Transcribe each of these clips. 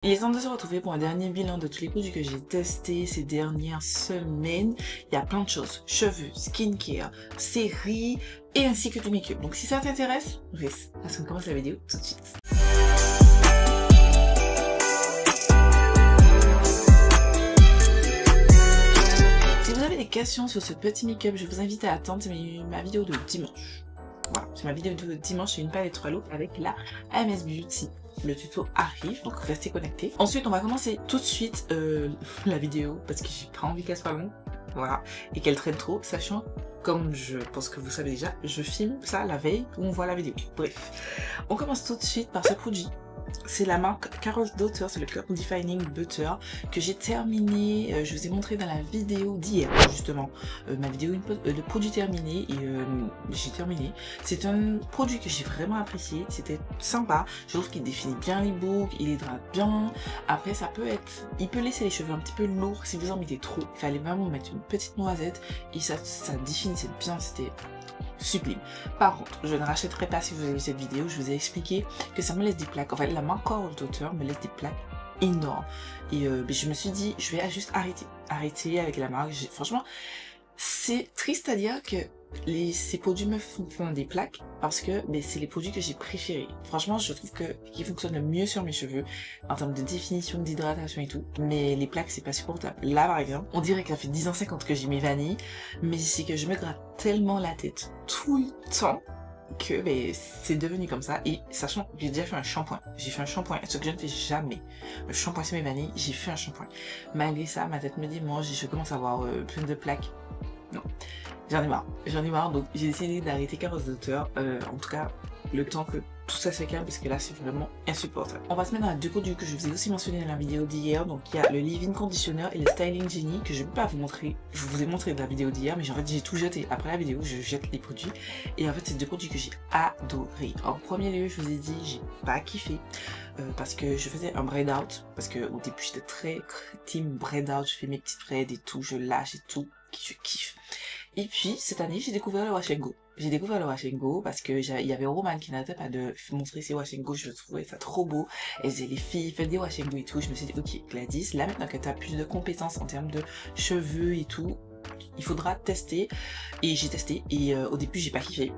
Il est temps de se retrouver pour un dernier bilan de tous les produits que j'ai testés ces dernières semaines. Il y a plein de choses, cheveux, skincare, séries et ainsi que du make-up. Donc si ça t'intéresse, reste parce qu'on commence la vidéo tout de suite. Si vous avez des questions sur ce petit make-up, je vous invite à attendre ma vidéo de dimanche. Voilà, c'est ma vidéo de dimanche, c'est une palette 3 looks avec la AMS Beauty. Le tuto arrive, donc restez connectés. Ensuite, on va commencer tout de suite la vidéo parce que j'ai pas envie qu'elle soit longue. Voilà, et qu'elle traîne trop, sachant, comme je pense que vous savez déjà, je filme ça la veille où on voit la vidéo. Bref, on commence tout de suite par ce produit. C'est la marque Carol's Daughter, c'est le Curl Defining Butter que j'ai terminé, je vous ai montré dans la vidéo d'hier justement, ma vidéo de produit terminé et j'ai terminé. C'est un produit que j'ai vraiment apprécié, c'était sympa, je trouve qu'il définit bien les boucles, il hydrate bien. Après ça peut être, il peut laisser les cheveux un petit peu lourds si vous en mettez trop, il fallait vraiment mettre une petite noisette et ça définissait bien, c'était sublime. Par contre, je ne rachèterai pas si vous avez vu cette vidéo, je vous ai expliqué que ça me laisse des plaques. En fait, la marque Carol's Daughter me laisse des plaques énormes. Et je me suis dit, je vais juste arrêter avec la marque. Franchement, c'est triste à dire que ces produits me font des plaques parce que c'est les produits que j'ai préférés. Franchement, je trouve qu'ils fonctionnent le mieux sur mes cheveux en termes de définition, d'hydratation et tout. Mais les plaques, c'est pas supportable. Là, par exemple, on dirait que ça fait 10h50 que j'ai mes vanilles, mais c'est que je me gratte tellement la tête tout le temps que c'est devenu comme ça. Et sachant que j'ai déjà fait un shampoing. J'ai fait un shampoing, ce que je ne fais jamais. Le shampoing sur mes vanilles, j'ai fait un shampoing. Malgré ça, ma tête me dit, moi, je commence à avoir plein de plaques. Non, j'en ai marre, donc j'ai décidé d'arrêter Carol's Daughter, en tout cas le temps que tout ça se calme parce que là c'est vraiment insupportable. On va se mettre dans les deux produits que je vous ai aussi mentionné dans la vidéo d'hier, donc il y a le Leave-In Conditioner et le Styling Genie que je ne peux pas vous montrer, je vous ai montré dans la vidéo d'hier mais en fait j'ai tout jeté, après la vidéo je jette les produits et en fait c'est deux produits que j'ai adoré. En premier lieu je vous ai dit j'ai pas kiffé parce que je faisais un braid out, parce que au début j'étais très team braid out, je fais mes petites braids et tout, je lâche et tout, je kiffe. Et puis cette année j'ai découvert le Wash and Go. J'ai découvert le Wash and Go parce que il y avait Roman qui n'arrêtait pas de montrer ses Wash and Go, je trouvais ça trop beau. Elle disait les filles faites des Wash and Go et tout. Je me suis dit ok Gladys, là maintenant que tu as plus de compétences en termes de cheveux et tout, il faudra tester. Et j'ai testé et au début j'ai pas kiffé.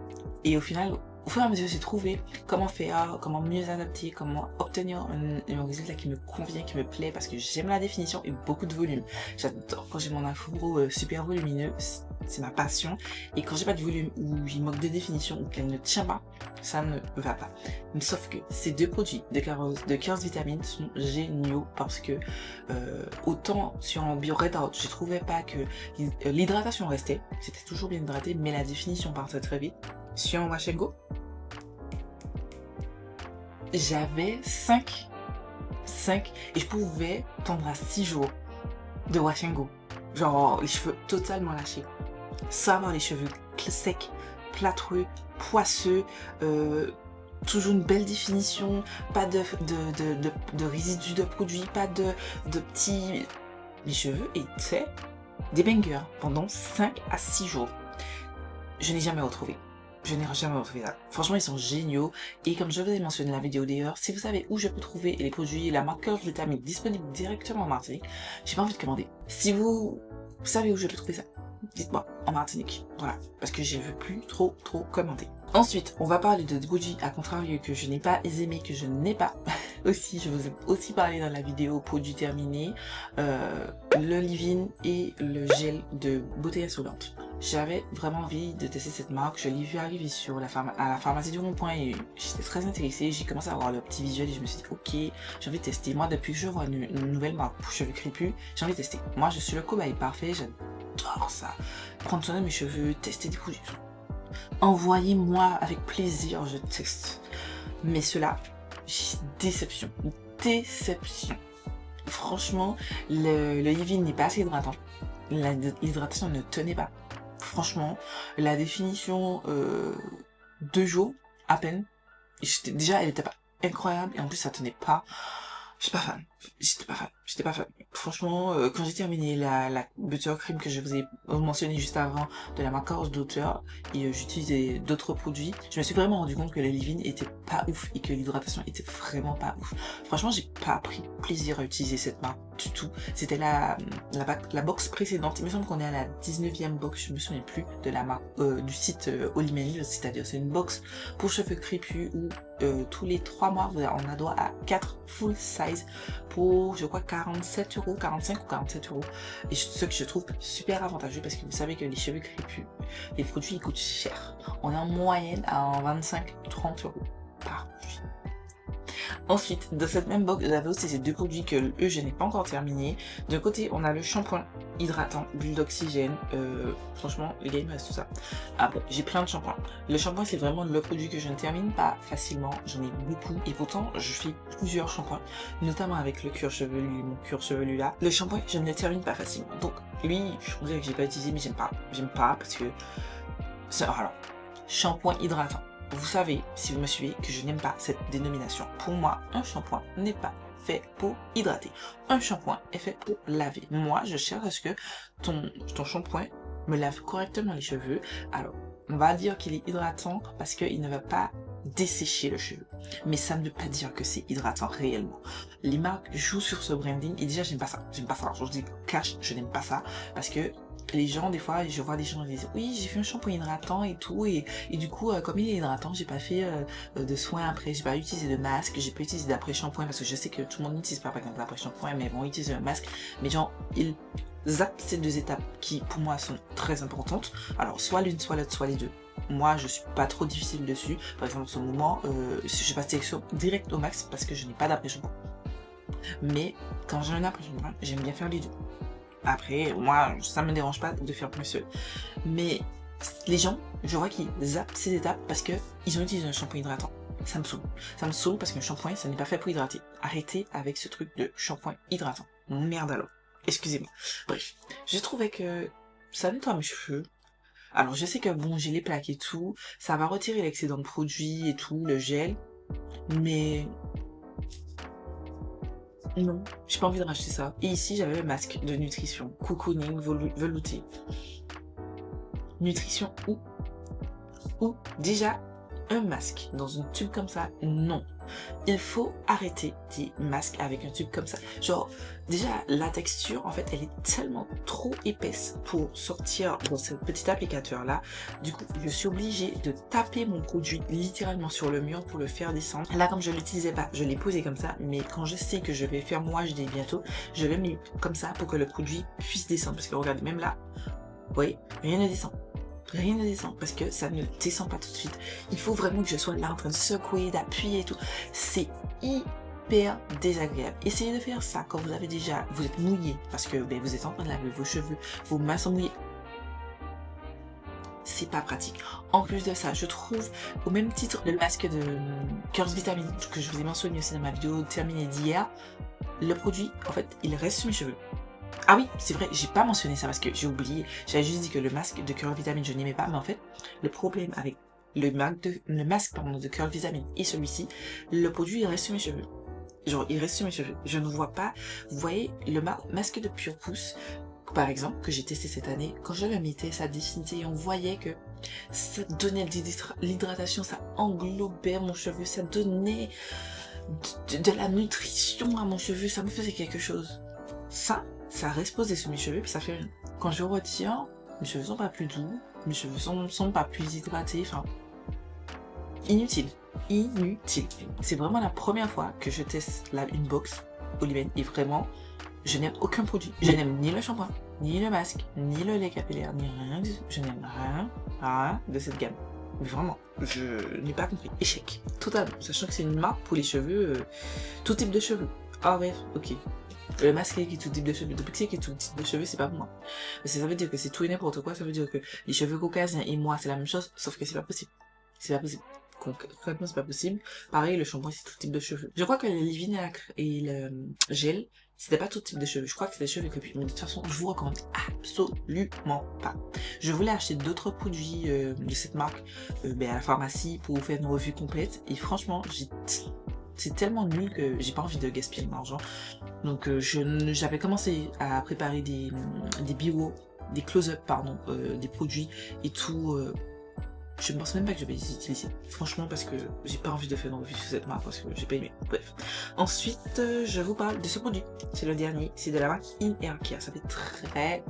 Et au final, au fur et à mesure, j'ai trouvé comment faire, comment mieux adapter, comment obtenir un résultat qui me convient, qui me plaît, parce que j'aime la définition et beaucoup de volume. J'adore quand j'ai mon afro super volumineux, c'est ma passion. Et quand j'ai pas de volume ou il manque de définition ou qu'elle ne tient pas, ça ne va pas. Sauf que ces deux produits de Carol's Vitamine sont géniaux parce que autant sur un Bio Red Out, je trouvais pas que l'hydratation restait, c'était toujours bien hydraté, mais la définition partait très vite. Sur un Wash and Go, j'avais 5 et je pouvais tendre à 6 jours de Wash and Go. Genre les cheveux totalement lâchés, sans avoir les cheveux secs, plâtreux, poisseux, toujours une belle définition, pas de résidus de produits, pas de petits... Les cheveux étaient des bangers pendant 5 à 6 jours. Je n'ai jamais retrouvé. Je n'ai jamais retrouvé ça. Franchement, ils sont géniaux. Et comme je vous ai mentionné dans la vidéo d'ailleurs, si vous savez où je peux trouver les produits, la marque Carol's Vitamine disponible directement en Martinique, j'ai pas envie de commander. Si vous savez où je peux trouver ça, dites-moi en Martinique. Voilà. Parce que je ne veux plus trop commander. Ensuite, on va parler de produits à contrario que je n'ai pas aimé, que je n'ai pas. Aussi, je vous ai aussi parlé dans la vidéo produits terminés, le leave-in et le gel de beauté insolente. J'avais vraiment envie de tester cette marque, je l'ai vu arriver sur à la pharmacie du Rond-Point et j'étais très intéressée, j'ai commencé à voir le petit visuel et je me suis dit ok, j'ai envie de tester. Moi depuis que je vois une nouvelle marque pour cheveux crépus, j'ai envie de tester. Moi je suis le cobaye parfait, j'adore ça. Prendre soin de mes cheveux, tester des produits. Envoyez-moi avec plaisir, je teste. Mais cela, déception. Franchement, le leave-in n'est pas assez hydratant. L'hydratation ne tenait pas. Franchement, la définition 2 jours à peine. Déjà, elle était pas incroyable et en plus ça tenait pas. Je suis pas fan. J'étais pas fan. Franchement, quand j'ai terminé la buttercream que je vous ai mentionné juste avant de la marque House d'auteur et j'utilisais d'autres produits, je me suis vraiment rendu compte que le leave-in était pas ouf et que l'hydratation était vraiment pas ouf. Franchement, j'ai pas pris plaisir à utiliser cette marque du tout. C'était la box précédente. Il me semble qu'on est à la 19e box, je me souviens plus de la marque du site Olimani, c'est-à-dire c'est une box pour cheveux crépus où tous les 3 mois on a droit à 4 full size pour je crois 47 euros, 45 ou 47 euros, et ce que je trouve super avantageux parce que vous savez que les cheveux crépus, les produits ils coûtent cher, on est en moyenne à 25-30 euros par produit. Ensuite, dans cette même box, j'avais aussi ces deux produits que eux, je n'ai pas encore terminé. D'un côté, on a le shampoing hydratant, bulle d'oxygène. Franchement, les gars, il me reste tout ça. Après, j'ai plein de shampoings. Le shampoing, c'est vraiment le produit que je ne termine pas facilement. J'en ai beaucoup. Et pourtant, je fais plusieurs shampoings, notamment avec le cuir chevelu, mon cuir chevelu là. Le shampoing, je ne le termine pas facilement. Donc, lui, je vous dirais que j'ai pas utilisé, mais j'aime pas. J'aime pas parce que... Alors, shampoing hydratant. Vous savez, si vous me suivez, que je n'aime pas cette dénomination. Pour moi, un shampoing n'est pas fait pour hydrater. Un shampoing est fait pour laver. Moi, je cherche à ce que ton shampoing me lave correctement les cheveux. Alors, on va dire qu'il est hydratant parce qu'il ne va pas dessécher le cheveu. Mais ça ne veut pas dire que c'est hydratant réellement. Les marques jouent sur ce branding et déjà, j'aime pas ça. J'aime pas ça. Alors, je vous dis cash, je n'aime pas ça parce que les gens, des fois, je vois des gens qui disent oui, j'ai fait un shampoing hydratant et tout, et du coup, comme il est hydratant, j'ai pas fait de soins après, j'ai pas utilisé de masque, j'ai pas utilisé d'après shampoing parce que je sais que tout le monde n'utilise pas par exemple d'après shampoing, mais ils vont utiliser un masque. Mais genre, ils zappent ces deux étapes qui, pour moi, sont très importantes. Alors, soit l'une, soit l'autre, soit les deux. Moi, je suis pas trop difficile dessus. Par exemple, en ce moment, je passe direct au max parce que je n'ai pas d'après shampoing. Mais quand j'ai un après shampoing, j'aime bien faire les deux. Après, moi, ça me dérange pas de faire plus seul. Mais les gens, je vois qu'ils zappent ces étapes parce que ils ont utilisé un shampoing hydratant. Ça me saoule. Ça me saoule parce qu'un shampoing, ça n'est pas fait pour hydrater. Arrêtez avec ce truc de shampoing hydratant. Merde alors. Excusez-moi. Bref, je trouvais que ça nettoie mes cheveux. Alors, je sais que bon, j'ai les plaques et tout. Ça va retirer l'excédent de produit et tout, le gel. Mais... non, j'ai pas envie de racheter ça. Et ici, j'avais le masque de nutrition. Cocooning velouté. Nutrition ou déjà un masque dans un tube comme ça, non. Il faut arrêter des masques avec un tube comme ça. Genre, déjà, la texture, en fait, elle est tellement trop épaisse pour sortir dans ce petit applicateur-là. Du coup, je suis obligée de taper mon produit littéralement sur le mur pour le faire descendre. Là, comme je ne l'utilisais pas, je l'ai posé comme ça. Mais quand je sais que je vais faire mon HD bientôt, je le mets comme ça pour que le produit puisse descendre. Parce que regardez, même là, vous voyez, rien ne descend. Rien ne descend parce que ça ne descend pas tout de suite. Il faut vraiment que je sois là en train de secouer, d'appuyer et tout. C'est hyper désagréable. Essayez de faire ça quand vous êtes mouillé parce que vous êtes en train de laver vos cheveux, vos mains sont mouillées. C'est pas pratique. En plus de ça, je trouve au même titre le masque de Curls Vitamin que je vous ai mentionné aussi dans ma vidéo terminée d'hier, le produit, en fait, il reste sur mes cheveux. Ah oui, c'est vrai, j'ai pas mentionné ça parce que j'ai oublié. J'avais juste dit que le masque de Curl Vitamin je n'aimais pas, mais en fait, le problème avec le masque de Curl Vitamin et celui-ci, le produit il reste sur mes cheveux. Genre, il reste sur mes cheveux. Je ne vois pas. Vous voyez, le masque de Pure Pousse, par exemple, que j'ai testé cette année, quand je le mettais, ça dessinait, on voyait que ça donnait l'hydratation, ça englobait mon cheveu, ça donnait de la nutrition à mon cheveu, ça me faisait quelque chose. Ça reste posé sur mes cheveux puis ça fait rien. Quand je retire, mes cheveux sont pas plus doux, mes cheveux sont pas plus hydratés, enfin... inutile. Inutile. C'est vraiment la première fois que je teste une box Olimani et vraiment, je n'aime aucun produit. Je n'aime ni le shampoing, ni le masque, ni le lait capillaire, ni rien du tout. Je n'aime rien de cette gamme. Mais vraiment, je n'ai pas compris. Échec. Totalement. Sachant que c'est une marque pour les cheveux, tout type de cheveux. Ah ouais, ok. Le masque qui est tout type de cheveux, le pixie qui est tout type de cheveux, c'est pas pour moi. Parce que ça veut dire que c'est tout et n'importe quoi, ça veut dire que les cheveux caucasiens et moi, c'est la même chose, sauf que c'est pas possible. C'est pas possible. Concrètement, c'est pas possible. Pareil, le shampoing, c'est tout type de cheveux. Je crois que le leave-in et le gel, c'était pas tout type de cheveux. Je crois que c'était des cheveux crépus. Mais de toute façon, je vous recommande absolument pas. Je voulais acheter d'autres produits de cette marque à la pharmacie pour vous faire une revue complète. Et franchement, c'est tellement nul que j'ai pas envie de gaspiller mon argent. Donc j'avais commencé à préparer des bio, des close-up pardon, des produits et tout. Je ne pense même pas que je vais les utiliser, franchement, parce que j'ai pas envie de faire une revue sur cette marque parce que j'ai pas aimé. Bref. Ensuite, je vous parle de ce produit. C'est le dernier, c'est de la marque In Hair Care. Ça fait très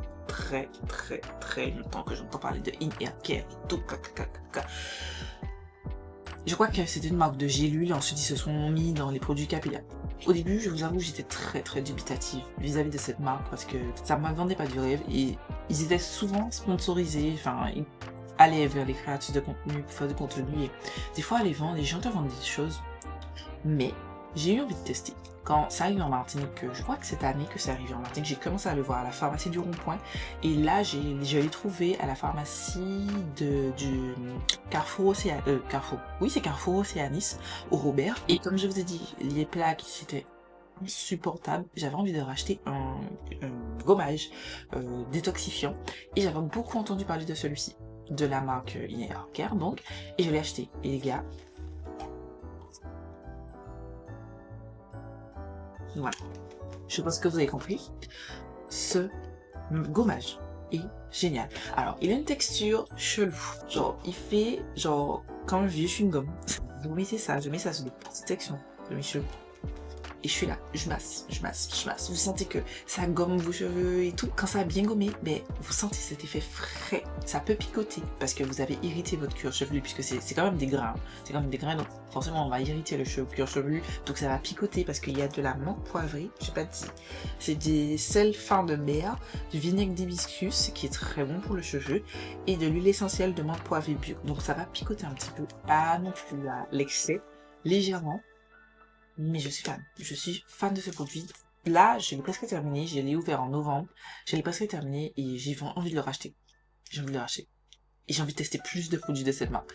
longtemps que j'entends parler de In Hair Care et tout. Je crois que c'était une marque de gélules, ensuite ils se sont mis dans les produits capillaires. Au début, je vous avoue, j'étais très dubitative vis-à-vis de cette marque parce que ça ne me vendait pas du rêve et ils étaient souvent sponsorisés, enfin, ils allaient vers les créateurs de contenu pour faire du contenu et des fois, les gens te vendent des choses, mais j'ai eu envie de tester. Quand ça arrive en Martinique, je crois que cette année que c'est arrivé en Martinique, j'ai commencé à le voir à la pharmacie du Rond-Point et là je l'ai trouvé à la pharmacie du Carrefour Océanis au Robert. Et comme je vous ai dit, les plaques c'était insupportable, j'avais envie de racheter un gommage détoxifiant et j'avais beaucoup entendu parler de celui-ci, de la marque In Hair Care donc, et je l'ai acheté. Et les gars, voilà, je pense que vous avez compris, ce gommage est génial. Alors, il a une texture chelou, genre, il fait, genre, comme un vieux chewing-gum. Vous mettez ça, je mets ça sur des petites sections de mes cheveux. Et je suis là, je masse. Vous sentez que ça gomme vos cheveux et tout. Quand ça a bien gommé, ben, vous sentez cet effet frais. Ça peut picoter parce que vous avez irrité votre cuir chevelu puisque c'est quand même des grains. C'est quand même des grains, donc forcément on va irriter le cuir chevelu. Donc ça va picoter parce qu'il y a de la menthe poivrée. J'ai pas dit. C'est des sels fins de mer, du vinaigre d'hibiscus qui est très bon pour le cheveu et de l'huile essentielle de menthe poivrée bio. Donc ça va picoter un petit peu. Pas non plus à l'excès, légèrement. Mais je suis fan de ce produit. Là, je l'ai presque terminé, je l'ai ouvert en novembre, je l'ai presque terminé et j'ai envie de le racheter. J'ai envie de le racheter. Et j'ai envie de tester plus de produits de cette marque.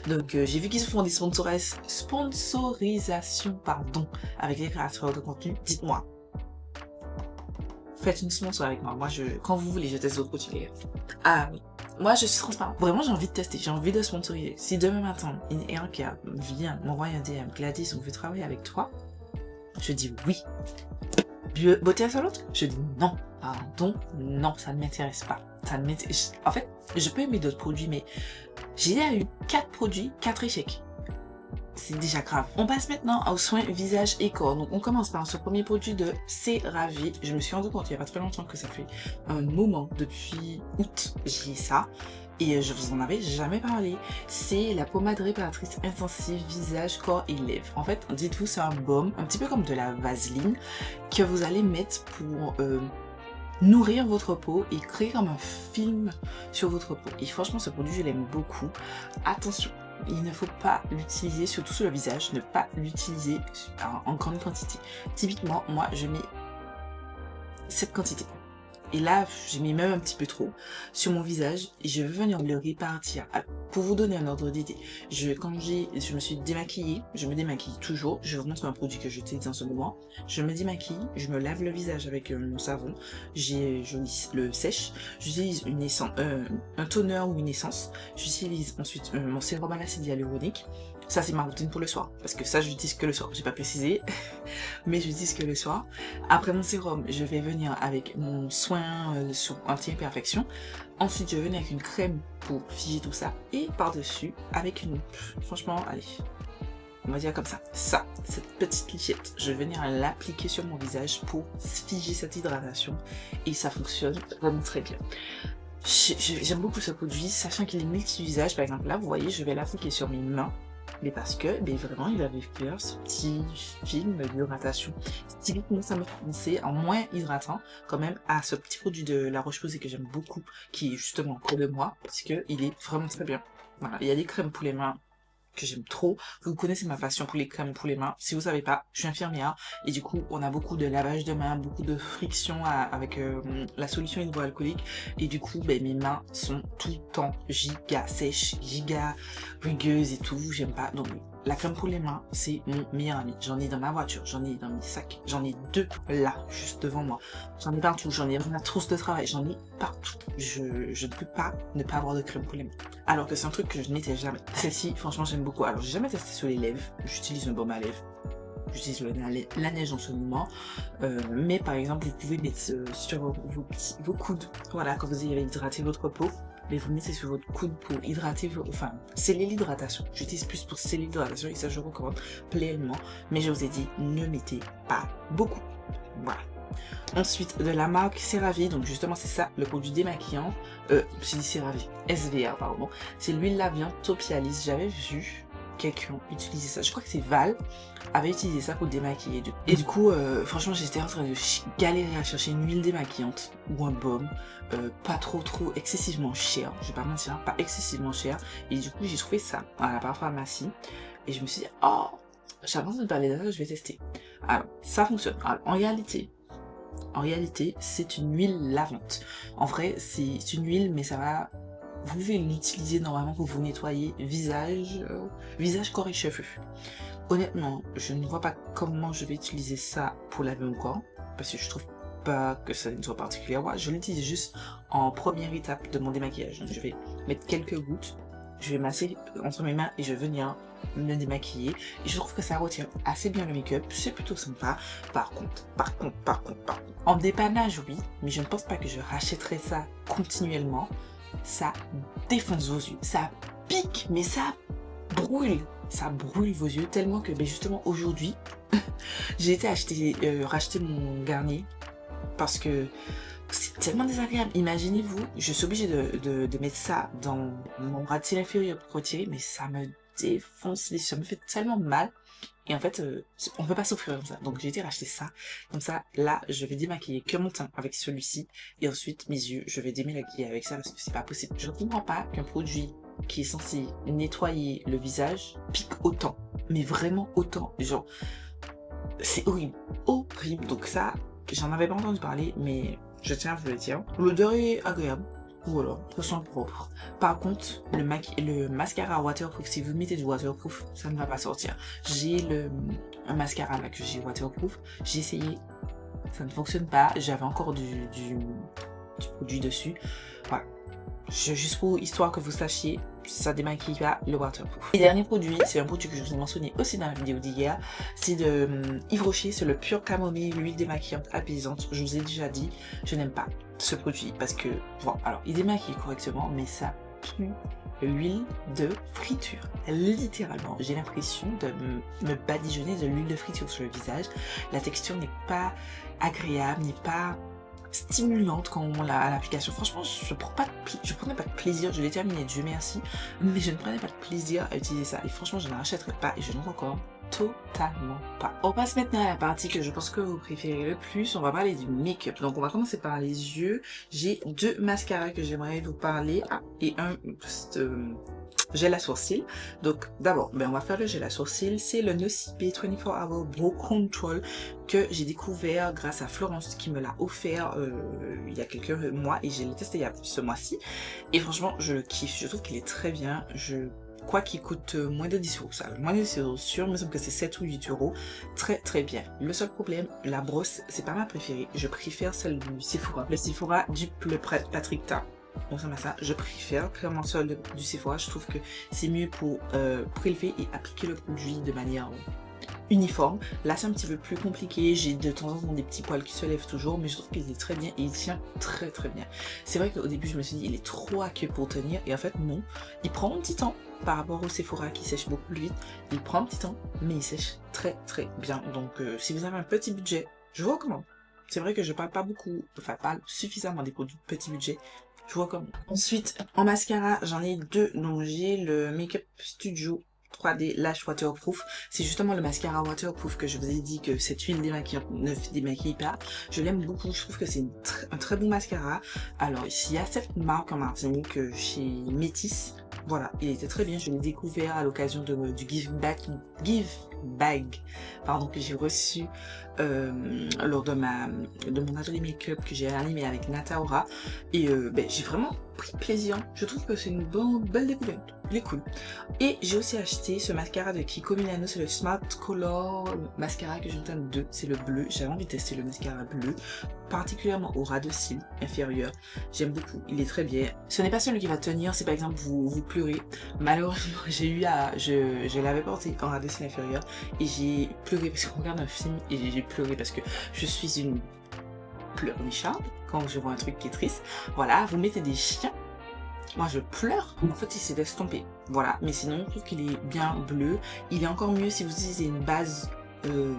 Donc j'ai vu qu'ils se font des sponsorisations avec les créateurs de contenu. Dites-moi. Faites une sponsor avec moi. Moi, quand vous voulez, je teste d'autres produits, les gars. Ah oui. Moi, je suis transparente. Vraiment, j'ai envie de tester. J'ai envie de sponsoriser. Si demain matin, In Hair Care vient m'envoyer un DM, Gladys, on veut travailler avec toi, je dis oui. Beauté insolente, je dis non. Pardon, non, ça ne m'intéresse pas. En fait, je peux aimer d'autres produits, mais j'ai eu 4 produits, 4 échecs. C'est déjà grave. On passe maintenant aux soins visage et corps. Donc on commence par ce premier produit de CeraVe. Je me suis rendu compte il n'y a pas très longtemps que ça fait un moment, depuis août, j'ai ça. Et je vous en avais jamais parlé. C'est la pommade réparatrice intensive visage, corps et lèvres. En fait, dites-vous, c'est un baume, un petit peu comme de la vaseline, que vous allez mettre pour nourrir votre peau et créer comme un film sur votre peau. Et franchement, ce produit, je l'aime beaucoup. Attention, il ne faut pas l'utiliser, surtout sur le visage, ne pas l'utiliser en grande quantité. Typiquement, moi, je mets cette quantité. Et là, j'ai mis même un petit peu trop sur mon visage et je veux venir le répartir. Alors, pour vous donner un ordre d'idée, quand je me suis démaquillée, je me démaquille toujours, je vous montre un produit que j'utilise en ce moment, je me démaquille, je me lave le visage avec mon savon, je le sèche, j'utilise un toner ou une essence, j'utilise ensuite mon sérum à l'acide hyaluronique. Ça, c'est ma routine pour le soir, parce que ça, je l'utilise que le soir. J'ai pas précisé, mais je l'utilise que le soir. Après mon sérum, je vais venir avec mon soin anti-imperfection. Ensuite, je vais venir avec une crème pour figer tout ça. Et par-dessus, avec franchement, allez, on va dire comme ça. Cette petite lichette, je vais venir l'appliquer sur mon visage pour figer cette hydratation. Et ça fonctionne vraiment très bien. J'aime beaucoup ce produit, sachant qu'il est multi-usage. Par exemple, là, vous voyez, je vais l'appliquer sur mes mains. Mais parce que, vraiment, il avait fait ce petit film d'hydratation. Typiquement, ça me fait penser en moins hydratant, quand même, à ce petit produit de La Roche-Posay que j'aime beaucoup, qui est justement près de moi, parce que il est vraiment très bien. Voilà, il y a des crèmes pour les mains que j'aime trop. Vous connaissez ma passion pour les crèmes pour les mains. Si vous savez pas, je suis infirmière et du coup on a beaucoup de lavage de mains, beaucoup de friction avec la solution hydroalcoolique et du coup mes mains sont tout le temps giga sèches, giga rugueuses et tout. J'aime pas. Donc la crème pour les mains, c'est mon meilleur ami. J'en ai dans ma voiture, j'en ai dans mes sacs, j'en ai 2 là, juste devant moi. J'en ai partout, j'en ai dans ma trousse de travail, j'en ai partout. Je ne peux pas ne pas avoir de crème pour les mains. Alors que c'est un truc que je n'étais jamais. Celle-ci, franchement, j'aime beaucoup. Alors, j'ai jamais testé sur les lèvres. J'utilise un baume à lèvres. j'utilise la neige en ce moment, mais par exemple vous pouvez mettre sur vos coudes, voilà, quand vous avez hydraté votre peau, mais vous mettez sur votre coude pour hydrater, enfin, sceller l'hydratation. J'utilise plus pour sceller l'hydratation et ça je recommande pleinement, mais je vous ai dit, ne mettez pas beaucoup, voilà. Ensuite, de la marque CeraVe, donc justement c'est ça, le produit démaquillant, j'ai dit CeraVe, SVA pardon, c'est l'huile Lavian Topialis. J'avais vu quelqu'un utiliser ça, je crois que c'est Val, avait utilisé ça pour démaquiller. Et du coup, franchement j'étais en train de galérer à chercher une huile démaquillante ou un baume, pas trop excessivement cher, je vais pas mentir, hein, pas excessivement cher, et du coup j'ai trouvé ça à la pharmacie, et je me suis dit, oh, j'avance de parler de ça, je vais tester. Alors, ça fonctionne. Alors, en réalité, c'est une huile lavante. En vrai, c'est une huile, mais ça va... Vous pouvez l'utiliser normalement pour vous nettoyer visage, corps et cheveux. Honnêtement, je ne vois pas comment je vais utiliser ça pour laver mon corps, parce que je trouve pas que ça ne soit particulier. Ouais, je l'utilise juste en première étape de mon démaquillage. Donc, je vais mettre quelques gouttes, je vais masser entre mes mains et je vais venir me démaquiller, et je trouve que ça retient assez bien le make-up, c'est plutôt sympa. Par contre, en dépannage oui, mais je ne pense pas que je rachèterai ça continuellement. Ça défonce vos yeux, ça pique, mais ça brûle vos yeux tellement que, ben justement aujourd'hui j'ai été racheter mon Garnier parce que c'est tellement désagréable. Imaginez-vous, je suis obligée de mettre ça dans mon ras de cils inférieur pour retirer, mais ça me défonce les yeux, ça me fait tellement mal. Et en fait, on peut pas souffrir comme ça. Donc j'ai été racheter ça. Comme ça, là, je vais démaquiller que mon teint avec celui-ci. Et ensuite, mes yeux, je vais démaquiller avec ça parce que c'est pas possible. Je ne comprends pas qu'un produit qui est censé nettoyer le visage pique autant. Mais vraiment autant. Genre, c'est horrible. Horrible. Donc ça, j'en avais pas entendu parler, mais je tiens à vous le dire. L'odeur est agréable. Voilà, ça sent propre. Par contre, le mascara waterproof, si vous mettez du waterproof, ça ne va pas sortir. J'ai un mascara là que j'ai waterproof, j'ai essayé, ça ne fonctionne pas. J'avais encore du produit dessus. Voilà. Juste pour histoire que vous sachiez, ça démaquille pas le waterproof. Et dernier produit, c'est un produit que je vous ai mentionné aussi dans la vidéo d'hier, c'est de Yves Rocher, c'est le pur camomille, huile démaquillante apaisante. Je vous ai déjà dit, je n'aime pas ce produit parce que, bon, alors il démaquille correctement, mais ça pue l'huile de friture. Littéralement, j'ai l'impression de me badigeonner de l'huile de friture sur le visage. La texture n'est pas agréable, n'est pas stimulante quand on l'a à l'application. Franchement, je prenais pas de plaisir, je l'ai terminé, Dieu merci, mais je ne prenais pas de plaisir à utiliser ça. Et franchement, je ne rachèterai pas et je ne recommande totalement pas. On passe maintenant à la partie que je pense que vous préférez le plus. On va parler du make-up. Donc on va commencer par les yeux. J'ai deux mascaras que j'aimerais vous parler. Ah, et un gel à sourcils. Donc d'abord, on va faire le gel à sourcils. C'est le Nocipé 24 Hour Brow Control que j'ai découvert grâce à Florence qui me l'a offert il y a quelques mois et je l'ai testé il y a ce mois-ci. Et franchement, je le kiffe. Je trouve qu'il est très bien. Quoi qu'il coûte moins de 10 euros, ça, moins de 10 euros sûr, il me semble que c'est 7 ou 8 euros, très bien. Le seul problème, la brosse, c'est pas ma préférée, je préfère celle du Sephora. Le Sephora du Patrick Ta. Donc ça, je préfère clairement celle du Sephora, je trouve que c'est mieux pour prélever et appliquer le produit de manière uniforme. Là c'est un petit peu plus compliqué, j'ai de temps en temps des petits poils qui se lèvent toujours, mais je trouve qu'il est très bien et il tient très bien. C'est vrai qu'au début je me suis dit il est trop aqueux pour tenir et en fait non, il prend un petit temps par rapport au Sephora qui sèche beaucoup plus vite, il prend un petit temps mais il sèche très bien. Donc si vous avez un petit budget, je vous recommande. C'est vrai que je parle pas beaucoup, enfin pas suffisamment des produits de petit budget, je vous recommande. Ensuite en mascara j'en ai deux, donc j'ai le Makeup Studio 3D Lash Waterproof. C'est justement le mascara waterproof que je vous ai dit que cette huile démaquillante ne démaquille pas. Je l'aime beaucoup, je trouve que c'est un très bon mascara. Alors ici, il y a cette marque en Martinique chez Métis. Voilà, il était très bien, je l'ai découvert à l'occasion du give bag pardon, que j'ai reçu lors de mon atelier make-up que j'ai animé avec Nataora. Et j'ai vraiment pris plaisir. Je trouve que c'est une belle découverte. Il est cool. Et j'ai aussi acheté ce mascara de Kiko Milano, c'est le Smart Color mascara que je teinte 2, c'est le bleu. J'avais envie de tester le mascara bleu, particulièrement au ras de cils inférieur. J'aime beaucoup, il est très bien. Ce n'est pas celui qui va tenir si par exemple vous pleurez. Malheureusement, je l'avais porté en ras de cils inférieur et j'ai pleuré parce qu'on regarde un film et j'ai pleuré parce que je suis une pleurnicharde quand je vois un truc qui est triste. Voilà, vous mettez des chiens, moi je pleure, en fait il s'est estompé. Voilà, mais sinon je trouve qu'il est bien bleu. Il est encore mieux si vous utilisez une base de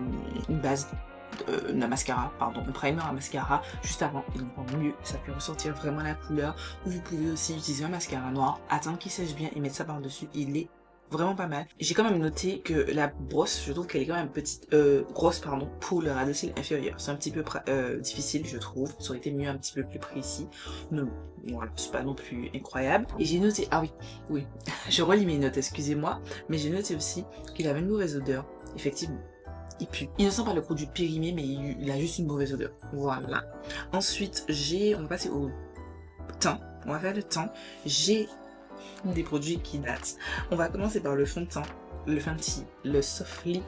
mascara, pardon, un primer à mascara juste avant, il est encore mieux, ça fait ressortir vraiment la couleur. Ou vous pouvez aussi utiliser un mascara noir, attendre qu'il sèche bien et mettre ça par dessus, il est vraiment pas mal. J'ai quand même noté que la brosse, je trouve qu'elle est quand même petite, grosse pardon, pour le ras de cils inférieur. C'est un petit peu difficile je trouve, ça aurait été mieux un petit peu plus précis. Mais bon, voilà, c'est pas non plus incroyable. Et j'ai noté, ah oui, je relis mes notes, excusez-moi, mais j'ai noté aussi qu'il avait une mauvaise odeur, effectivement. Il pue. Il ne sent pas le produit périmé, mais il a juste une mauvaise odeur. Voilà. Ensuite, on va passer au teint. On va faire le teint. J'ai des produits qui datent. On va commencer par le fond de teint, le Fenty, le Softlit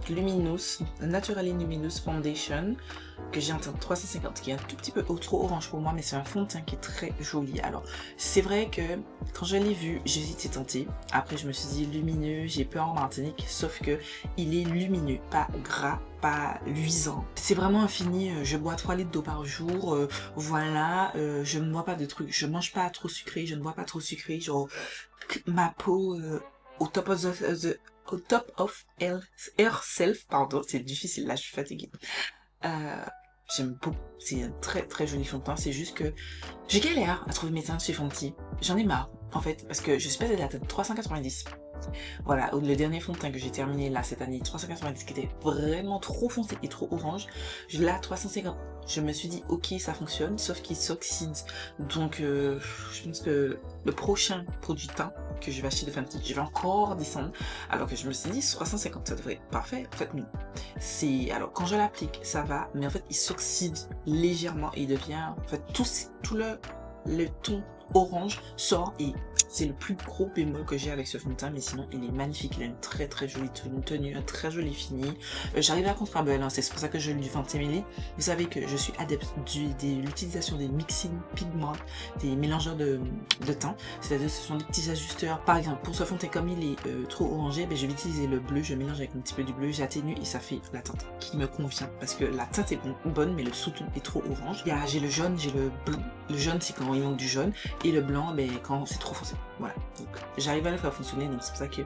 Luminous, Naturally Luminous Foundation, que j'ai en teint 350, qui est un tout petit peu trop orange pour moi, mais c'est un fond de teint qui est très joli. Alors, c'est vrai que quand je l'ai vu, j'ai été tentée. Après, je me suis dit lumineux, j'ai peur en Martinique, sauf que il est lumineux, pas gras, pas luisant. C'est vraiment infini, je bois 3 litres d'eau par jour, voilà, je ne bois pas de trucs, je mange pas trop sucré, je ne bois pas trop sucré, genre ma peau au top of herself, pardon, c'est difficile, là je suis fatiguée. J'aime beaucoup, c'est un très joli fond de teint, c'est juste que je galère à trouver mes teintes chez Fenty, j'en ai marre en fait, parce que je suis passée de la teinte 390. Voilà, le dernier fond de teint que j'ai terminé là cette année, 390, qui était vraiment trop foncé et trop orange, là 350, je me suis dit ok ça fonctionne, sauf qu'il s'oxyde, donc je pense que le prochain produit teint que je vais acheter de Fenty, je vais encore descendre, alors que je me suis dit 350 ça devrait être parfait, en fait non. C'est, alors quand je l'applique ça va, mais en fait il s'oxyde légèrement et il devient, en fait tout le ton orange sort et c'est le plus gros bémol que j'ai avec ce fond de teint, mais sinon il est magnifique, il a une très jolie tenue, un très joli fini. J'arrive à Contrabel, hein, c'est pour ça que je lui vends Emily. Vous savez que je suis adepte de l'utilisation des mixing pigments, des mélangeurs de teint, c'est-à-dire ce sont des petits ajusteurs. Par exemple pour ce fond de teint, comme il est trop orangé, je vais utiliser le bleu, je mélange avec un petit peu du bleu, j'atténue et ça fait la teinte qui me convient, parce que la teinte est bonne mais le sous-ton est trop orange. J'ai le jaune, j'ai le blanc. Le jaune c'est quand il manque du jaune et le blanc quand c'est trop foncé. Voilà, donc j'arrive à le faire fonctionner, donc c'est pour ça que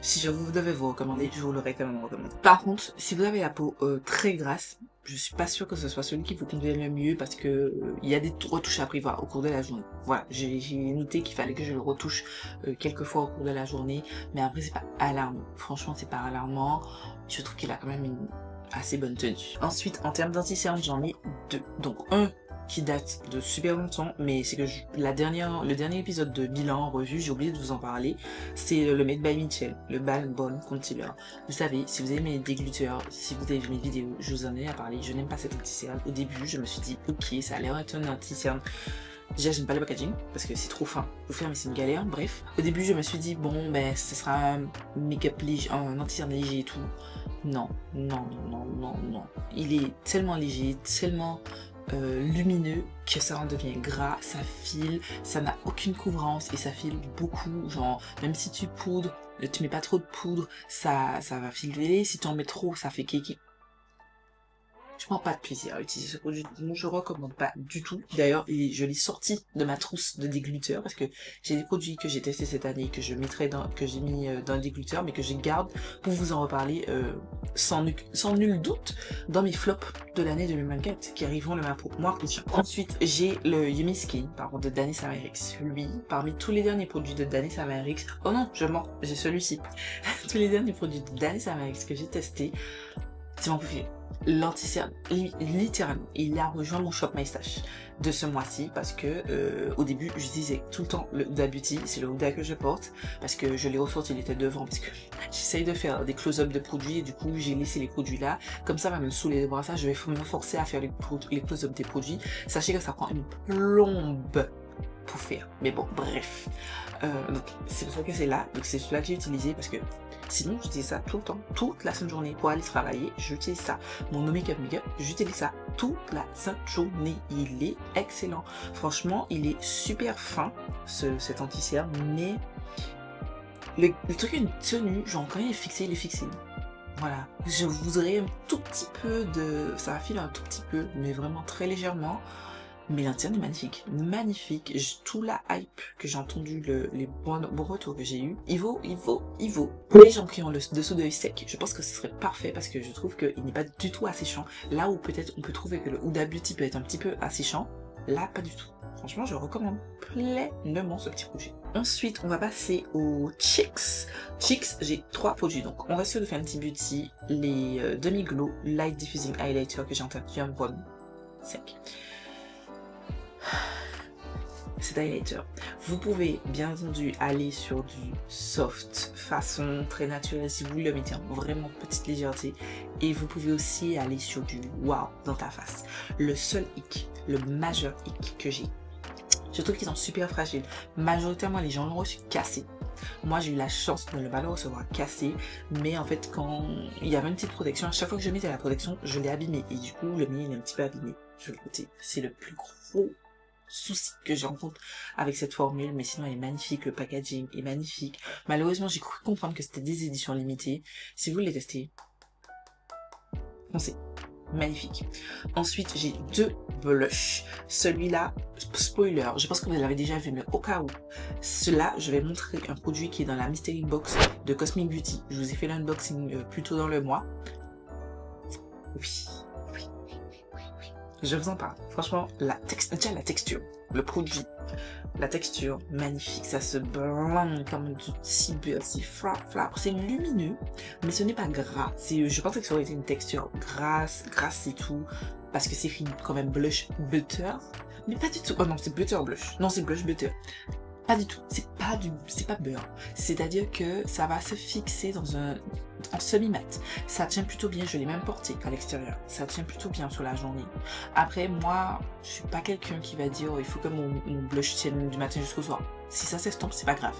si je vous devais vous recommander, je vous l'aurais quand même recommandé. Par contre, si vous avez la peau très grasse, je suis pas sûre que ce soit celui qui vous convient le mieux, parce que il y a des retouches à prévoir au cours de la journée. Voilà, j'ai noté qu'il fallait que je le retouche quelques fois au cours de la journée, mais après c'est pas alarmant. Franchement, c'est pas alarmant. Je trouve qu'il a quand même une assez bonne tenue. Ensuite, en termes d'anti-cerne, j'en ai deux. Donc un qui date de super longtemps, mais c'est que le dernier épisode de bilan en revue, j'ai oublié de vous en parler, c'est le Made by Mitchell, le Balm Bond Concealer. Vous savez, si vous aimez mes dégluteurs, si vous avez vu mes vidéos, je vous en ai à parler, je n'aime pas cet anti-cerne. Au début, je me suis dit, ok, ça a l'air d'être un anti-cerne. Déjà, j'aime pas le packaging, parce que c'est trop fin. Faut faire, mais c'est une galère, bref. Au début, je me suis dit, bon, ben, ce sera un make-up léger, un anti-cerne léger et tout. Non. Il est tellement léger, tellement lumineux que ça en devient gras, ça file, ça n'a aucune couvrance et ça file beaucoup, genre même si tu poudres, tu mets pas trop de poudre, ça va filer, si tu en mets trop ça fait kéké. Je prends pas de plaisir à utiliser ce produit, donc je recommande pas du tout. D'ailleurs, je l'ai sorti de ma trousse de dégluteur parce que j'ai des produits que j'ai testés cette année que j'ai mis dans le dégluteur, mais que je garde pour vous en reparler sans nul doute dans mes flops de l'année 2024 qui arriveront le mois prochain. Ensuite, j'ai le Yummy Skin de Danny Samarix. Lui, parmi tous les derniers produits de Danny Samarix, oh non, je mens, j'ai celui-ci. Tous les derniers produits de Danny Samarix que j'ai testés, c'est mon préféré. L'anti-cerne, littéralement, il a rejoint mon shop My Stash de ce mois-ci parce que au début je disais tout le temps le Huda Beauty, c'est le Huda que je porte parce que je l'ai ressorti, il était devant parce que j'essaye de faire des close-up de produits et du coup j'ai laissé les produits là, comme ça va me saouler de voir ça, je vais me forcer à faire les close-up des produits. Sachez que ça prend une plombe pour faire, mais bon bref, donc c'est pour ça que c'est là, donc c'est celui-là que j'ai utilisé parce que sinon j'utilise ça tout le temps, toute la sainte journée pour aller travailler, j'utilise ça. Mon No Make Up Make Up, j'utilise ça toute la sainte journée, il est excellent, franchement il est super fin cet anti-cerne, mais le truc est une tenue, genre quand il est fixé, il est fixé. Voilà, je voudrais un tout petit peu de... Ça va filer un tout petit peu, mais vraiment très légèrement. Mais l'interne est magnifique, magnifique. Tout la hype que j'ai entendu, les bons retours que j'ai eu, il vaut. Pour les gens qui ont le dessous d'œil sec, je pense que ce serait parfait parce que je trouve qu'il n'est pas du tout asséchant. Là où peut-être on peut trouver que le Huda Beauty peut être un petit peu asséchant, là pas du tout. Franchement, je recommande pleinement ce petit projet. Ensuite, on va passer aux Chicks. Chicks, j'ai 3 produits. Donc, on reste sur le Fenty Beauty, les Demi-Glow Light Diffusing Highlighter que j'ai entendu un bon sec. Cet highlighter, vous pouvez bien entendu aller sur du soft façon très naturelle si vous le mettez en vraiment petite légèreté, et vous pouvez aussi aller sur du wow dans ta face. Le seul hic, le majeur hic que j'ai, je trouve qu'ils sont super fragiles. Majoritairement les gens l'ont reçu cassé. Moi j'ai eu la chance de ne pas le recevoir cassé, mais en fait quand il y avait une petite protection, à chaque fois que je mettais la protection je l'ai abîmé, et du coup le mien il est un petit peu abîmé sur le côté. C'est le plus gros souci que je rencontre avec cette formule, mais sinon elle est magnifique, le packaging est magnifique. Malheureusement j'ai cru comprendre que c'était des éditions limitées. Si vous les testez, foncez, magnifique. Ensuite j'ai 2 blushs. Celui-là, spoiler, je pense que vous l'avez déjà vu, mais au cas où, cela je vais montrer un produit qui est dans la mystery box de Cosmic Beauty. Je vous ai fait l'unboxing plus tôt dans le mois. Oui, je vous en parle. Franchement, déjà la texture, le produit, la texture, magnifique. Ça se blende comme du petit beurre, c'est flap. C'est lumineux, mais ce n'est pas gras. Je pensais que ça aurait été une texture grasse et tout, parce que c'est quand même blush butter, mais pas du tout. Oh non, c'est butter blush. Non, c'est blush butter. Pas du tout. C'est pas beurre. C'est-à-dire que ça va se fixer en semi-mat. Ça tient plutôt bien. Je l'ai même porté à l'extérieur. Ça tient plutôt bien sur la journée. Après, moi, je suis pas quelqu'un qui va dire il faut que mon blush tienne du matin jusqu'au soir. Si ça s'estompe, c'est pas grave.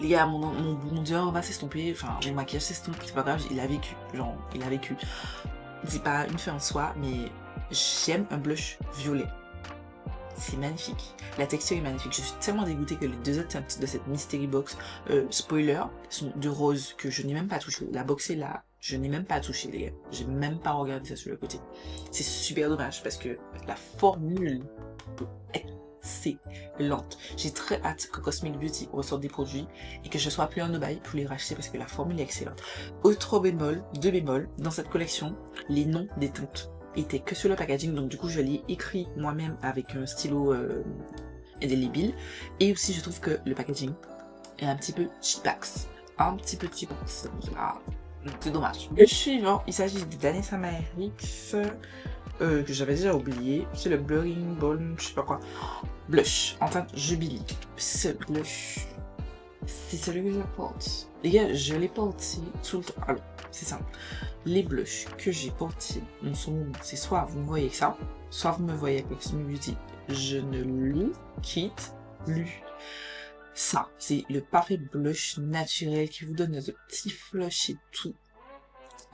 Les gars, mon dieu va s'estomper. Enfin, mon maquillage s'estompe. C'est pas grave. Il a vécu. Genre, il a vécu. C'est pas une fin en soi, mais j'aime un blush violet. C'est magnifique, la texture est magnifique. Je suis tellement dégoûtée que les 2 autres teintes de cette mystery box, spoiler, sont de rose que je n'ai même pas touché. La box est là, je n'ai même pas touché les gars. J'ai même pas regardé ça sur le côté. C'est super dommage parce que la formule est excellente. J'ai très hâte que Cosmic Beauty ressorte des produits et que je sois appelée en obaï pour les racheter parce que la formule est excellente. Autre bémol, 2 bémols, dans cette collection, les noms des teintes était que sur le packaging, donc du coup je l'ai écrit moi-même avec un stylo indélébile, et aussi je trouve que le packaging est un petit peu cheapax, c'est dommage. Le suivant, il s'agit de Danessa Myricks, que j'avais déjà oublié, c'est le Blurring Ball, je sais pas quoi, blush en teinte Jubilee. Ce blush, c'est celui que je porte. Les gars, je l'ai porté tout le temps. Alors, c'est simple. Les blushs que j'ai portés, c'est soit vous me voyez que ça, soit vous me voyez avec Cosmic Beauty. Je ne le quitte plus. Ça, c'est le parfait blush naturel qui vous donne de petits flushs et tout.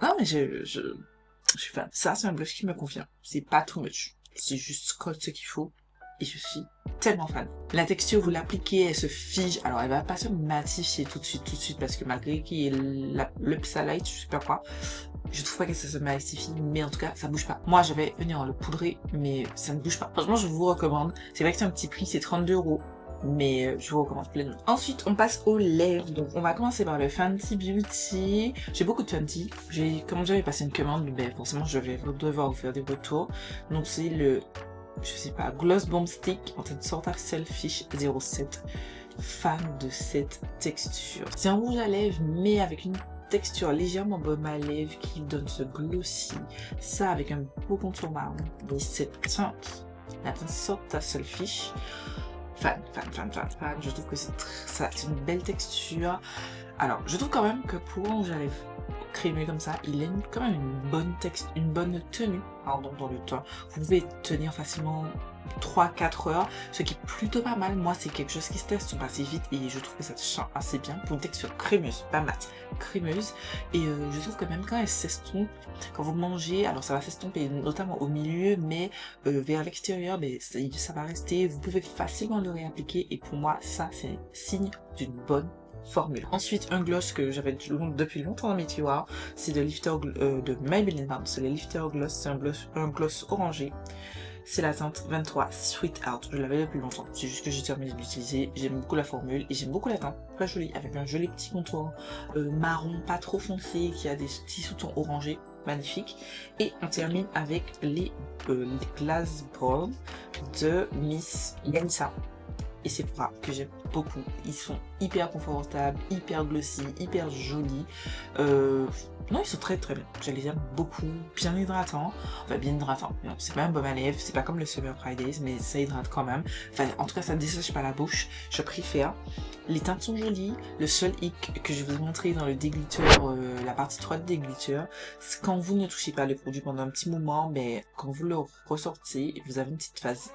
Non, mais je suis fan. Ça, c'est un blush qui me convient. C'est pas too much. C'est juste ce qu'il faut. Et je suis tellement fan. La texture, vous l'appliquez, elle se fige. Alors, elle va pas se matifier tout de suite, parce que malgré qu'il y ait le Psalite, je sais pas quoi, je trouve pas que ça se matifie, mais en tout cas, ça bouge pas. Moi, j'avais venir le poudrer, mais ça ne bouge pas. Franchement, je vous recommande. C'est vrai que c'est un petit prix, c'est 32 €, mais je vous recommande pleinement. Ensuite, on passe aux lèvres. Donc, on va commencer par le Fenty Beauty. J'ai beaucoup de Fenty. Comme j'avais passé une commande, ben, forcément, je vais devoir vous faire des retours. Donc, c'est le... je sais pas, Gloss Bomb Stick en teinte Sorta Selfish 07. Fan de cette texture. C'est un rouge à lèvres, mais avec une texture légèrement baume à lèvres qui donne ce glossy. Ça avec un beau contour marron. Et cette teinte, la teinte Sorta Selfish. Fan. Je trouve que c'est une belle texture. Alors, je trouve quand même que pour un rouge à lèvres crémeux comme ça, il a quand même une bonne tenue, pardon, dans le temps. Vous pouvez tenir facilement 3-4 heures, ce qui est plutôt pas mal. Moi, c'est quelque chose qui se teste assez vite et je trouve que ça se sent assez bien pour une texture crémeuse, pas mat, crémeuse. Et je trouve que même quand elle s'estompe, quand vous mangez, alors ça va s'estomper notamment au milieu, mais vers l'extérieur, ça va rester. Vous pouvez facilement le réappliquer et pour moi, ça, c'est signe d'une bonne formule. Ensuite, un gloss que j'avais depuis longtemps dans mes tiroirs, c'est de Maybelline, pardon, c'est le Lifter Gloss, c'est un gloss orangé. C'est la teinte 23 Sweet Heart, je l'avais depuis longtemps, c'est juste que j'ai terminé de l'utiliser, j'aime beaucoup la formule et j'aime beaucoup la teinte, très jolie, avec un joli petit contour marron, pas trop foncé, qui a des petits sous-tons orangés, magnifique. Et on termine avec les Glass Brown de Miss Yanissa. Et c'est Sephora que j'aime beaucoup. Ils sont hyper confortables, hyper glossy, hyper jolis. Non, ils sont très très bien. Je les aime beaucoup. Bien hydratants. Enfin, bien hydratants. C'est pas un baume à lèvres. C'est pas comme le Summer Fridays, mais ça hydrate quand même. Enfin, en tout cas, ça ne dessèche pas la bouche. Je préfère. Les teintes sont jolies. Le seul hic que je vais vous montrer dans le déglitter, la partie 3 de déglitter, c'est quand vous ne touchez pas le produit pendant un petit moment, mais quand vous le ressortez, vous avez une petite phase.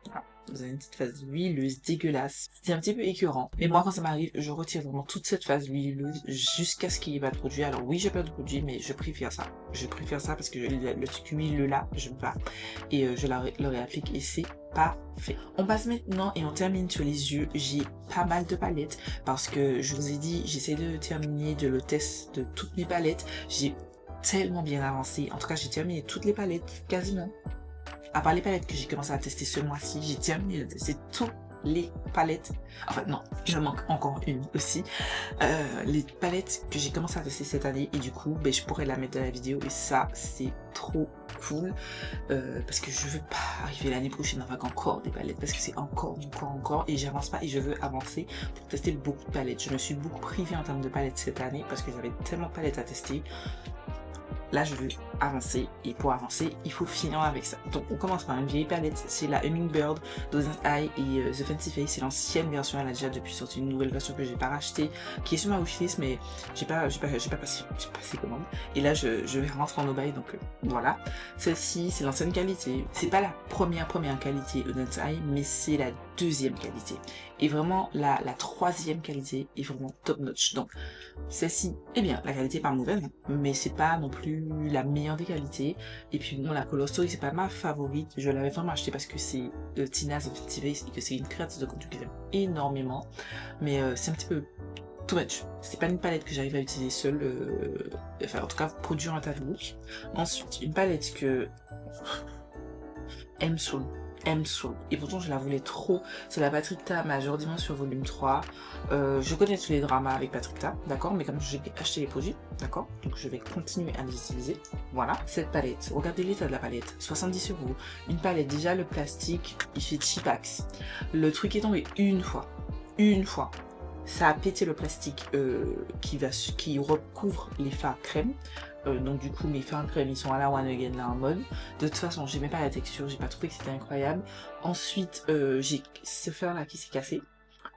Voilà. Vous avez une petite phase huileuse dégueulasse. C'est un petit peu écœurant. Mais moi, quand ça m'arrive, je retire vraiment toute cette phase huileuse jusqu'à ce qu'il n'y ait pas de produit. Alors oui, j'ai pas de produit, mais je préfère ça. Je préfère ça parce que le truc huileux là, je veux pas. Et je le réapplique et c'est parfait. On passe maintenant et on termine sur les yeux. J'ai pas mal de palettes parce que je vous ai dit, j'essaie de terminer de le test de toutes mes palettes. J'ai tellement bien avancé. En tout cas, j'ai terminé toutes les palettes quasiment. À part les palettes que j'ai commencé à tester ce mois-ci, j'ai terminé de tester toutes les palettes. Enfin non, il me manque encore une aussi. Les palettes que j'ai commencé à tester cette année et du coup, ben, je pourrais la mettre dans la vidéo et ça, c'est trop cool. Parce que je veux pas arriver l'année prochaine avec encore des palettes parce que c'est encore et j'avance pas et je veux avancer pour tester beaucoup de palettes. Je me suis beaucoup privée en termes de palettes cette année parce que j'avais tellement de palettes à tester. Là, je veux avancer et pour avancer, il faut finir avec ça. Donc, on commence par une vieille palette. C'est la Hummingbird, Doesn't Eye et The Fancy Face. C'est l'ancienne version. Elle a déjà depuis sorti une nouvelle version que j'ai pas rachetée, qui est sur ma wishlist, mais j'ai pas passé commande. Et là, je vais rentrer en no-buy, donc voilà. Celle-ci, c'est l'ancienne qualité. C'est pas la première qualité Doesn't Eye, mais c'est la deuxième qualité. Et vraiment, la troisième qualité est vraiment top notch. Donc, celle-ci, eh bien, la qualité est pas mauvaise, mais c'est pas non plus la meilleure des qualités. Et puis bon, la Color Story, c'est pas ma favorite. Je l'avais vraiment acheté parce que c'est Tina The Fancy Face et que c'est une créatrice de contenu que j'aime énormément. Mais c'est un petit peu too much. C'est pas une palette que j'arrive à utiliser seule. Enfin, en tout cas, produire un tas de look. Ensuite, une palette que elle me saoule. Et pourtant je la voulais trop. C'est la Patrick Ta Major Dimension volume 3. Je connais tous les dramas avec Patrick Ta, d'accord, mais comme j'ai acheté les produits, d'accord, donc je vais continuer à les utiliser. Voilà, cette palette, regardez l'état de la palette, 70 €. Une palette, déjà le plastique, il fait cheapax. Le truc est tombé une fois. Ça a pété le plastique qui recouvre les fards crème. Donc du coup mes fards crème ils sont à la one again là en mode. De toute façon j'aimais pas la texture, j'ai pas trouvé que c'était incroyable. Ensuite j'ai ce fard là qui s'est cassé.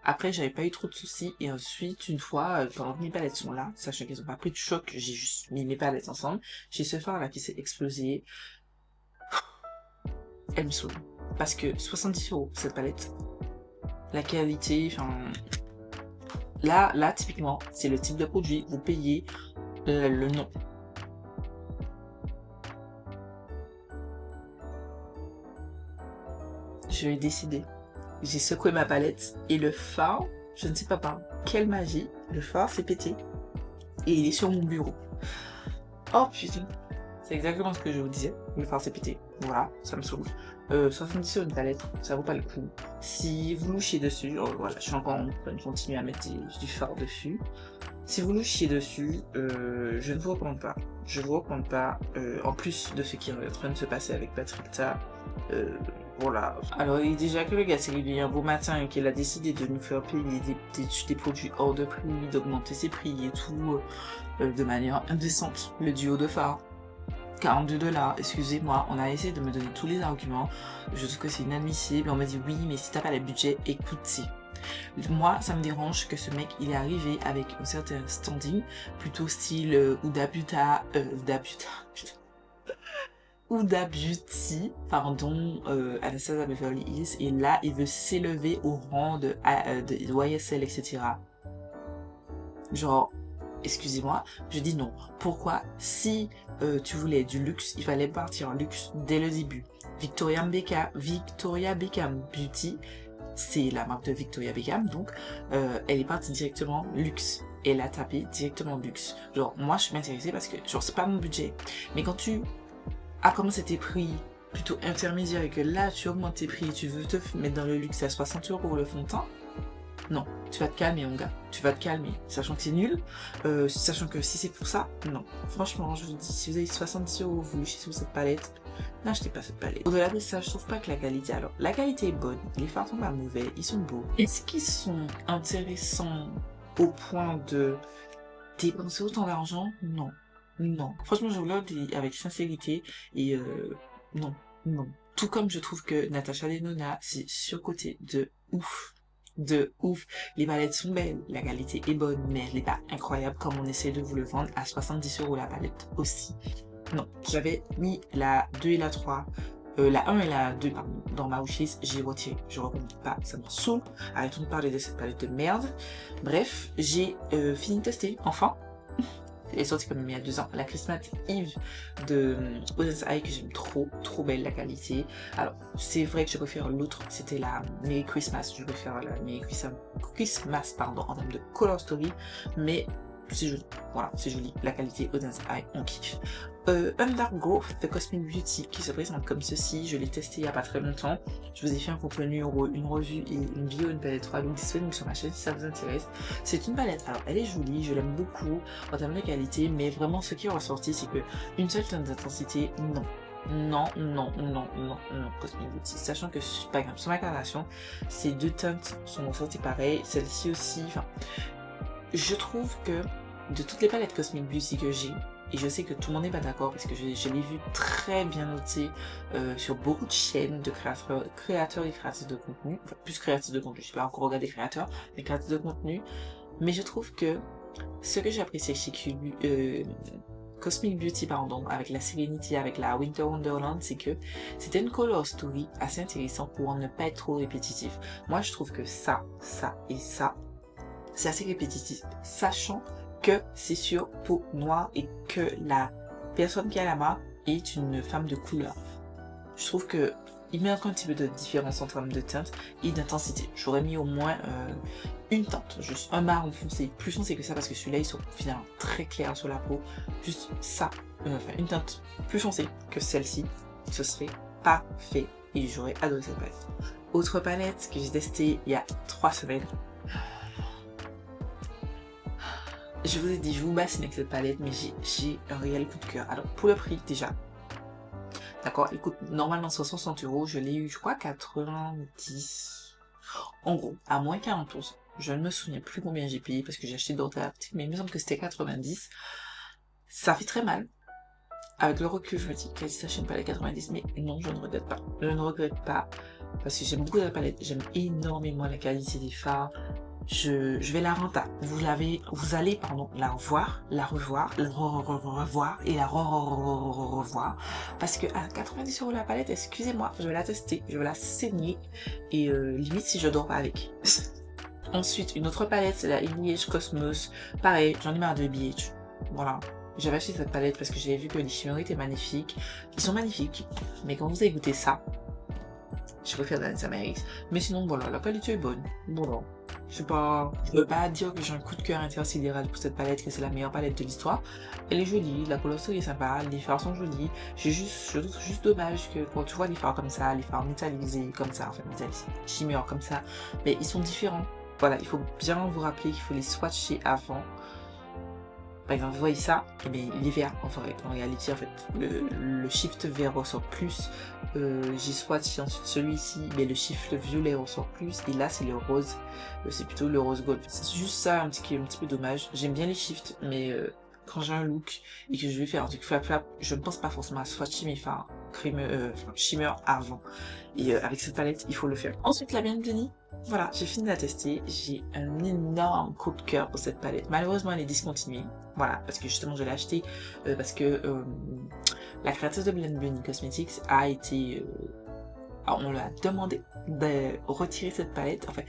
Après j'avais pas eu trop de soucis et ensuite une fois pendant que mes palettes sont là, sachant qu'elles ont pas pris de choc, j'ai juste mis mes palettes ensemble. J'ai ce fard là qui s'est explosé. Elle me saoule. Parce que 70 € cette palette. La qualité, enfin... Là typiquement c'est le type de produit, vous payez le nom. Je vais décider. J'ai secoué ma palette et le fard, je ne sais pas par quelle magie, le fard s'est pété et il est sur mon bureau. Oh putain, c'est exactement ce que je vous disais, le fard s'est pété. Voilà, ça me saoule. 70 € une palette, ça vaut pas le coup. Si vous louchiez dessus, voilà, je suis encore en train de continuer à mettre du fard dessus. Si vous louchiez dessus, je ne vous recommande pas. Je vous recommande pas, en plus de ce qui est en train de se passer avec Patrick Ta. Voilà. Alors déjà que le gars s'est réveillé un beau matin et qu'il a décidé de nous faire payer des produits hors de prix, d'augmenter ses prix et tout, de manière indécente. Le duo de fard. 42 $, excusez-moi, on a essayé de me donner tous les arguments, je trouve que c'est inadmissible, on m'a dit oui mais si t'as pas le budget, écoutez. Moi ça me dérange que ce mec il est arrivé avec un certain standing, plutôt style Huda Beauty, pardon, Anastasia Beverly Hills, et là il veut s'élever au rang de YSL, etc. Genre, excusez-moi, je dis non. Pourquoi? Si tu voulais du luxe, il fallait partir en luxe dès le début. Victoria Beckham Beauty, c'est la marque de Victoria Beckham, donc elle est partie directement luxe. Elle a tapé directement luxe. Genre, moi, je suis intéressée parce que, genre, c'est pas mon budget. Mais quand tu as commencé tes prix plutôt intermédiaires et que là, tu augmentes tes prix et tu veux te mettre dans le luxe à 60 € le fond de teint, non, tu vas te calmer, mon gars. Tu vas te calmer. Sachant que c'est nul, sachant que si c'est pour ça, non. Franchement, je vous dis, si vous avez 70 €, vous louchez sur cette palette, n'achetez pas cette palette. Au-delà de ça, je trouve pas que la qualité, alors, la qualité est bonne, les fards sont pas mauvais, ils sont beaux. Est-ce qu'ils sont intéressants au point de dépenser autant d'argent? Non. Non. Franchement, je vous le dis avec sincérité et non. Non. Tout comme je trouve que Natasha Denona, c'est surcoté de ouf. De ouf. Les palettes sont belles, la qualité est bonne, mais elle n'est pas incroyable comme on essaie de vous le vendre à 70 € la palette aussi. Non. J'avais mis la 2 et la 3. La 1 et la 2, pardon, dans ma wishlist, j'ai retiré. Je ne recommande pas, ça me saoule. Arrêtons de parler de cette palette de merde. Bref, j'ai fini de tester, enfin. Elle est sortie comme il y a 2 ans. La Christmas Eve de Odense Eye que j'aime trop, trop belle la qualité. Alors, c'est vrai que je préfère l'autre, c'était la Merry Christmas. Je préfère la Merry Christmas, pardon, en termes de color story. Mais c'est joli, voilà, c'est joli. La qualité Odense Eye, on kiffe. Undergrowth de Cosmic Beauty qui se présente comme ceci. Je l'ai testé il n'y a pas très longtemps. Je vous ai fait un contenu, une revue et une vidéo, une palette 3 donc disponible sur ma chaîne si ça vous intéresse. C'est une palette, alors elle est jolie, je l'aime beaucoup en termes de qualité, mais vraiment ce qui est ressorti c'est que une seule teinte d'intensité, non. Non, non, non, non, non, Cosmic Beauty. Sachant que, par exemple, sur ma carnation, ces 2 teintes sont ressorties pareilles, celle-ci aussi, enfin, je trouve que de toutes les palettes Cosmic Beauty que j'ai, et je sais que tout le monde n'est pas d'accord parce que je l'ai vu très bien noté sur beaucoup de chaînes de créateurs et créatrices de contenu. Enfin, plus créatrices de contenu, je ne sais pas encore regarder créateurs, mais créatrices de contenu. Mais je trouve que ce que j'apprécie chez Cosmic Beauty, pardon, avec la Serenity, avec la Winter Wonderland, c'est que c'était une color story assez intéressante pour ne pas être trop répétitif. Moi, je trouve que ça et ça, c'est assez répétitif, sachant que c'est sur peau noire et que la personne qui a la main est une femme de couleur. Je trouve que il met un petit peu de différence en termes de teinte et d'intensité. J'aurais mis au moins une teinte, juste un marron foncé, plus foncé que ça parce que celui-là ils sont finalement très clairs sur la peau. Juste ça, enfin une teinte plus foncée que celle-ci, ce serait parfait et j'aurais adoré cette palette. Autre palette que j'ai testée il y a 3 semaines. Je vous ai dit, je vous bassine avec cette palette, mais j'ai un réel coup de cœur. Alors, pour le prix, déjà, d'accord, il coûte normalement 160 €. Je l'ai eu, je crois, 90. En gros, à moins 40%. Je ne me souviens plus combien j'ai payé parce que j'ai acheté d'autres articles, mais il me semble que c'était 90. Ça fait très mal. Avec le recul, je me dis, qu'elle s'achète une palette 90, mais non, je ne regrette pas. Je ne regrette pas parce que j'aime beaucoup la palette. J'aime énormément la qualité des fards. Je vais la renta. Vous allez la revoir, la revoir, la revoir et la revoir. Parce que à 90 € la palette, excusez-moi, je vais la tester, je vais la saigner et limite si je dors pas avec. Ensuite, une autre palette, c'est la BH Cosmos. Pareil, j'en ai marre de BH. Voilà. J'avais acheté cette palette parce que j'avais vu que les chimmers étaient magnifiques. Ils sont magnifiques, mais quand vous avez goûté ça, je préfère Danessa Merix. Mais sinon, voilà, la qualité est bonne. Voilà. Je veux pas dire que j'ai un coup de cœur intersidéral pour cette palette, que c'est la meilleure palette de l'histoire. Elle est jolie, la couleur est sympa, les fards sont jolis. Je trouve juste dommage que quand tu vois les fards comme ça, les fards métallisés comme ça, enfin métallisés, shimmer comme ça, mais ils sont différents. Voilà, il faut bien vous rappeler qu'il faut les swatcher avant. Par exemple, vous voyez ça, et bien, il est vert en réalité, en fait, le shift vert ressort plus. J'ai swatché ensuite celui-ci, mais le shift violet ressort plus. Et là, c'est le rose, c'est plutôt le rose gold. C'est juste ça qui est un petit peu dommage. J'aime bien les shifts, mais quand j'ai un look et que je vais faire un truc flap flap, je ne pense pas forcément à swatcher mes fards shimmer avant. Et avec cette palette, il faut le faire. Ensuite, la Bienvenue. Voilà, j'ai fini de la tester, j'ai un énorme coup de cœur pour cette palette. Malheureusement, elle est discontinuée, voilà, parce que justement je l'ai achetée parce que la créatrice de Blend Bunny Cosmetics a été... on l'a demandé de retirer cette palette, enfin,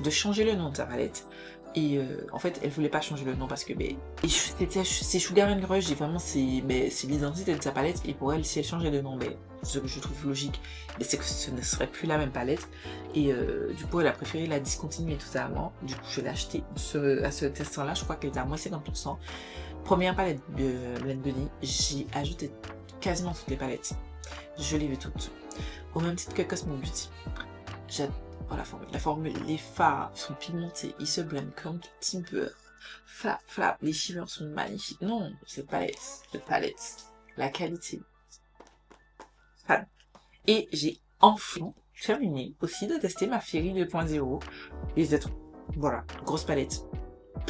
de changer le nom de sa palette, Et en fait, elle voulait pas changer le nom parce que c'est Sugar and Crush, et vraiment c'est l'identité de sa palette. Et pour elle, si elle changeait de nom, ce que je trouve logique, c'est que ce ne serait plus la même palette. Et du coup, elle a préféré la discontinuer totalement. Du coup, je l'ai acheté à ce testant-là. Je crois qu'elle était à moins 50%. Première palette Blend Bunny, j'ai ajouté quasiment toutes les palettes. Je les veux toutes. Au même titre que Cosmo Beauty. J'adore la formule. Les fards sont pigmentés, ils se blendent comme du timber. Flap, les shimmers sont magnifiques. Non, cette palette, la qualité. Fan. Et j'ai enfin terminé aussi de tester ma Fairy 2.0. Les êtres, voilà, grosse palette.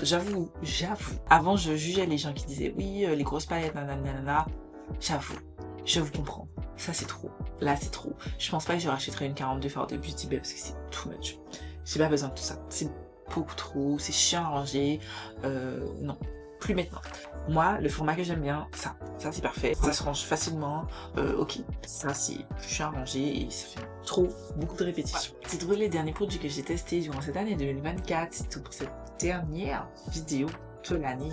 J'avoue, avant je jugeais les gens qui disaient oui, les grosses palettes, nanana. J'avoue, je vous comprends. Ça c'est trop. Là c'est trop. Je pense pas que je rachèterai une 42 Fort de Beauty Bay parce que c'est too much. J'ai pas besoin de tout ça. C'est beaucoup trop. C'est chiant à ranger. Non, plus maintenant. Moi, le format que j'aime bien, ça c'est parfait. Ça se range facilement. Ok, ça c'est plus chiant à ranger et ça fait beaucoup de répétitions. C'est trouvé les derniers produits que j'ai testés durant cette année 2024. C'est tout pour cette dernière vidéo de l'année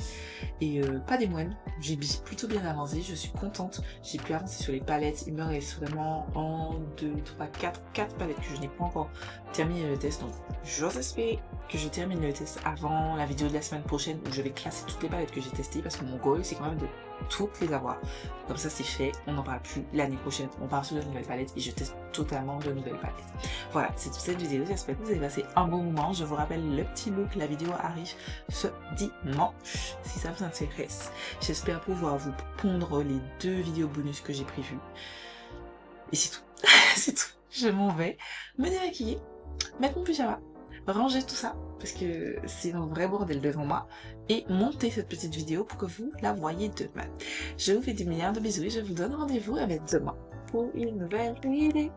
et pas des moines. J'ai plutôt bien avancé, je suis contente. J'ai pu avancer sur les palettes. Il me reste vraiment 1, 2, 3, 4 palettes que je n'ai pas encore terminé le test, donc j'ose espérer que je termine le test avant la vidéo de la semaine prochaine où je vais classer toutes les palettes que j'ai testées parce que mon goal c'est quand même de toutes les avoir. Comme ça c'est fait, on n'en parle plus l'année prochaine, on part sur de nouvelles palettes et je teste totalement de nouvelles palettes. Voilà, c'est toute cette vidéo, j'espère que vous avez passé un bon moment. Je vous rappelle le petit look, la vidéo arrive ce dimanche si ça vous intéresse. J'espère pouvoir vous pondre les 2 vidéos bonus que j'ai prévues. Et c'est tout, c'est tout. Je m'en vais me démaquiller, mettre mon pyjama, ranger tout ça parce que c'est un vrai bordel devant moi et monter cette petite vidéo pour que vous la voyez demain. Je vous fais des milliards de bisous et je vous donne rendez-vous avec demain pour une nouvelle vidéo.